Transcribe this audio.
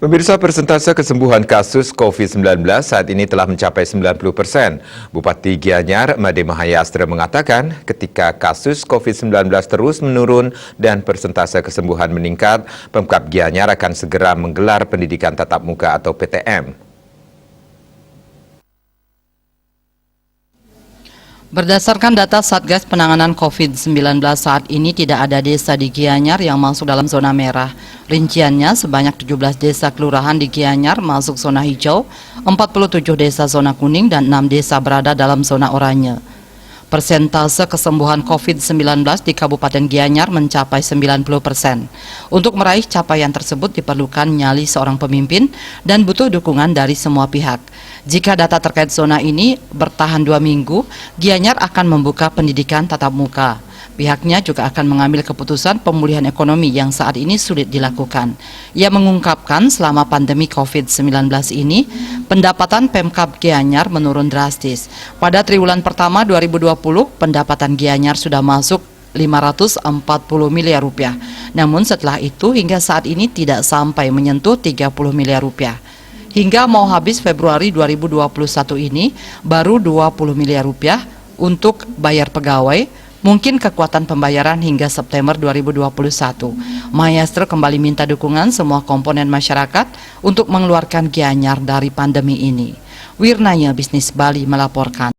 Pemirsa, persentase kesembuhan kasus COVID-19 saat ini telah mencapai 90%. Bupati Gianyar, Made Mahayastra mengatakan ketika kasus COVID-19 terus menurun dan persentase kesembuhan meningkat, Pemkab Gianyar akan segera menggelar pendidikan tatap muka atau PTM. Berdasarkan data Satgas Penanganan COVID-19 saat ini tidak ada desa di Gianyar yang masuk dalam zona merah. Rinciannya sebanyak 17 desa kelurahan di Gianyar masuk zona hijau, 47 desa zona kuning dan 6 desa berada dalam zona oranye. Persentase kesembuhan COVID-19 di Kabupaten Gianyar mencapai 90%. Untuk meraih capaian tersebut diperlukan nyali seorang pemimpin dan butuh dukungan dari semua pihak. Jika data terkait zona ini bertahan 2 minggu, Gianyar akan membuka pendidikan tatap muka. Pihaknya juga akan mengambil keputusan pemulihan ekonomi yang saat ini sulit dilakukan. Ia mengungkapkan selama pandemi COVID-19 ini, pendapatan Pemkab Gianyar menurun drastis. Pada triwulan pertama 2020, pendapatan Gianyar sudah masuk 540 miliar rupiah. Namun setelah itu hingga saat ini tidak sampai menyentuh 30 miliar rupiah. Hingga mau habis Februari 2021 ini, baru 20 miliar rupiah untuk bayar pegawai. Mungkin kekuatan pembayaran hingga September 2021. Mahayastra kembali minta dukungan semua komponen masyarakat untuk mengeluarkan Gianyar dari pandemi ini. Wirnaya Bisnis Bali melaporkan.